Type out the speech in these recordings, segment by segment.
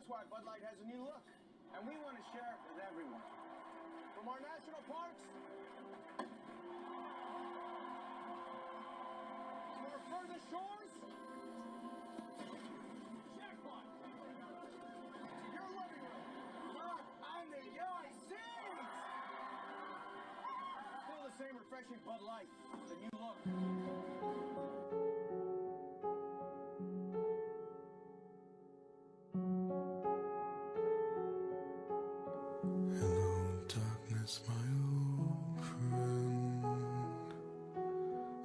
That's why Bud Light has a new look, and we want to share it with everyone. From our national parks to our furthest shores, jackpot, to your living room, not under your seats. Feel the same refreshing Bud Light, the new look. Hello, darkness, my old friend.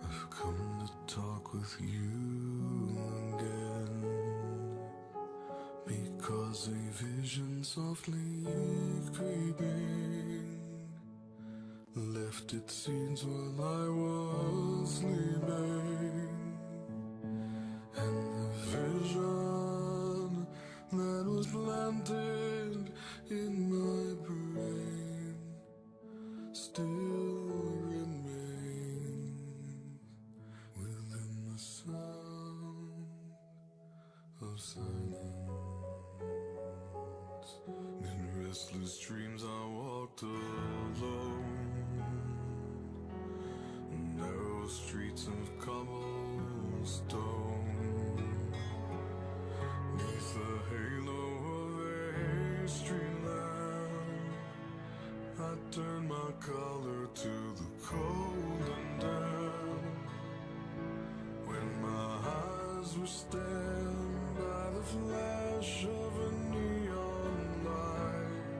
I've come to talk with you again, because a vision softly creeping left its seeds while I was sleeping, and the vision that was planted in my brain still remains within the sound of silence. In restless dreams I walked alone, narrow streets of cobblestone, neath the halo of a street lamp. I turned my collar to the cold and damp, when my eyes were stabbed by the flash of a neon light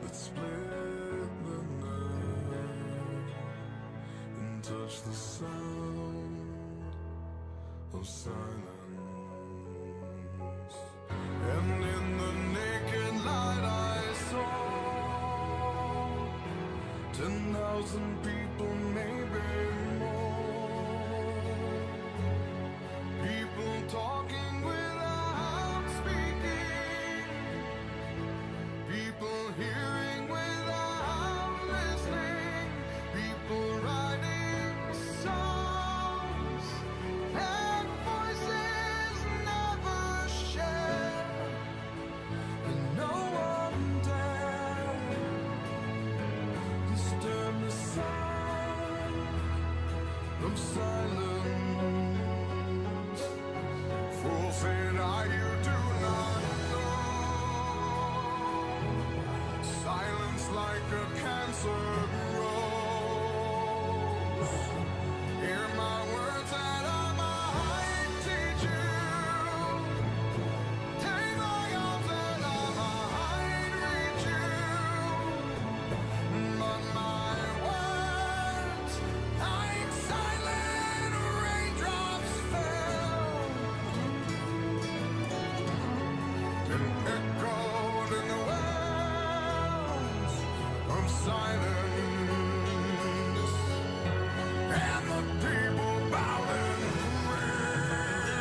that split the night and touched the sound of silence. And in the naked light I saw 10,000 people, maybe more. People talking without speaking, people hearing without listening, people writing songs that voices never share, and no one dared disturb the sound of silence. Fool said I, you do not know. Silence like a cancer grows. Hear my words that I might teach you. Take my arms that I might reach you. But my words, like silent raindrops, fell and echoed in the wells of silence. And the people bowed and prayed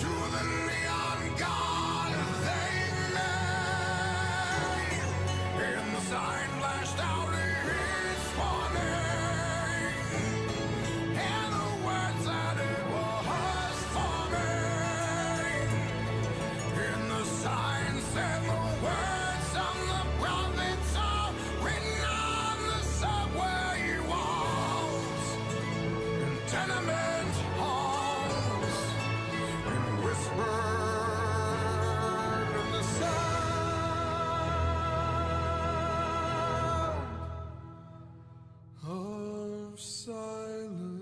to the neon god they made. And the sign flashed out its warning, and the words that it was forming. And the sign said the words of the prophets are written on the subway walls and tenement halls, and whispered in the sound of silence.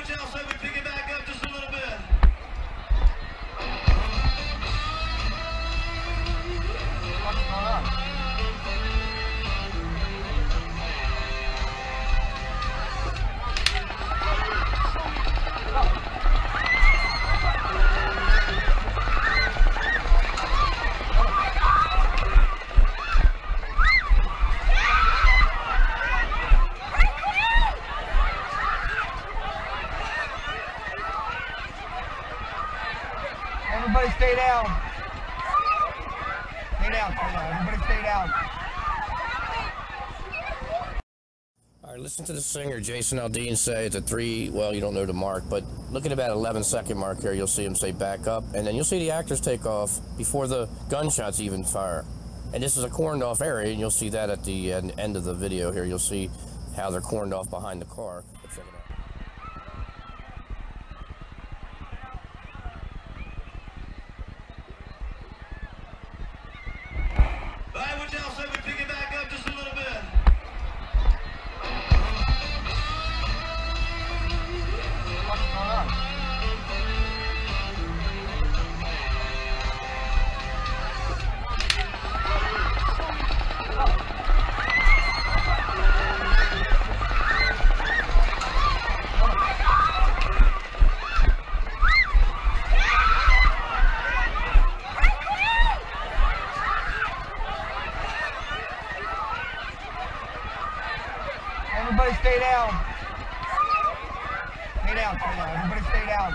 would y'all say we pick it back up just a little bit? What's going on? Everybody stay down. Stay down, stay down. Everybody stay down. All right, listen to the singer Jason Aldean say at the you don't know the mark, but look at about 11-second mark here. You'll see him say back up, and then you'll see the actors take off before the gunshots even fire. And this is a corned off area, and you'll see that at the end of the video here. You'll see how they're corned off behind the car. Check it out. Why would y'all say we pick it back up just a little bit? What's going on? Everybody stay down. Stay down, stay down. Everybody stay down.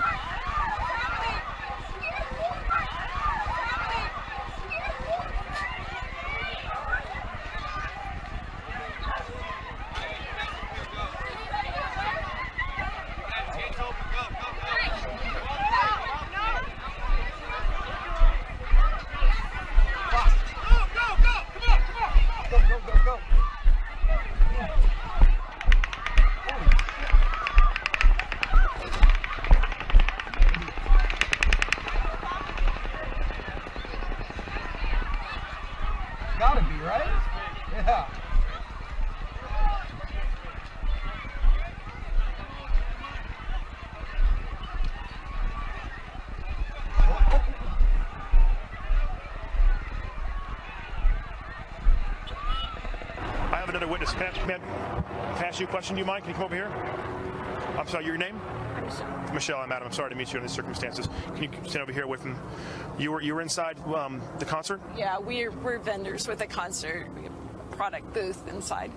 Go, go, go, go. Gotta be, right? Yeah. I have another witness. Can I ask you a question? Do you mind? Can you come over here? I'm sorry, your name? Michelle. Michelle, Madam. I'm sorry to meet you in these circumstances. Can you stand over here with me? You were inside the concert? Yeah, we're vendors with a concert. We have a product booth inside.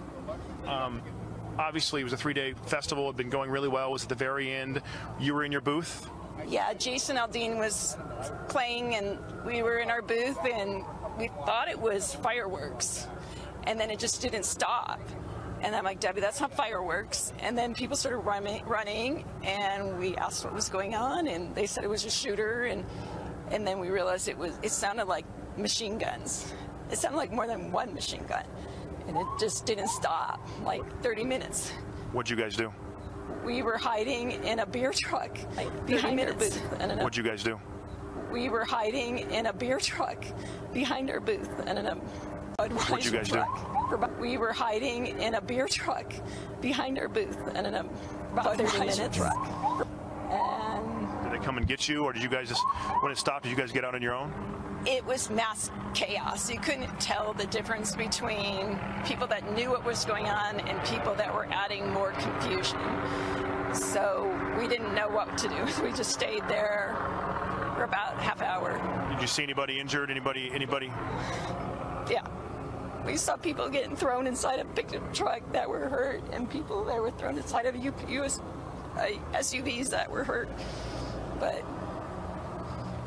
Obviously, it was a 3-day festival. It had been going really well. It was at the very end. You were in your booth? Yeah, Jason Aldean was playing, and we were in our booth, and we thought it was fireworks. And then it just didn't stop. And I'm like, Debbie, that's not fireworks. And then people started running, and we asked what was going on, and they said it was a shooter, and then we realized it sounded like machine guns. It sounded like more than one machine gun. And it just didn't stop, like 30 minutes. What'd you guys do? We were hiding in a beer truck behind our booth. What'd you guys do? We were hiding in a beer truck behind our booth and in a Budweiser What'd you guys truck. We were hiding in a beer truck behind our booth and in a about 30 minutes truck. And Did they come and get you, or did you guys just, when it stopped, did you guys get out on your own? it was mass chaos. You couldn't tell the difference between people that knew what was going on and people that were adding more confusion. So we didn't know what to do. We just stayed there for about half hour. Did you see anybody injured? Anybody? Yeah. We saw people getting thrown inside a pickup truck that were hurt, and people that were thrown inside of SUVs that were hurt. But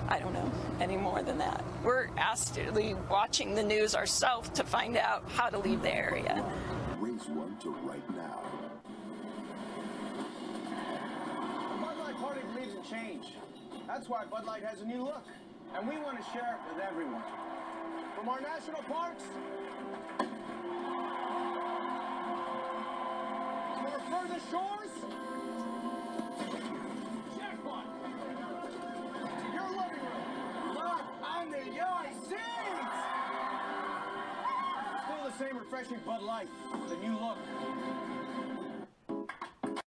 I don't know any more than that. We're actively watching the news ourselves to find out how to leave the area. Raise one to right now. The Bud Light party believes in change. That's why Bud Light has a new look, and we want to share it with everyone. From our national parks to our furthest shores, jackpot, to your living room, lock on the yard seats. Still the same refreshing Bud Light, with a new look.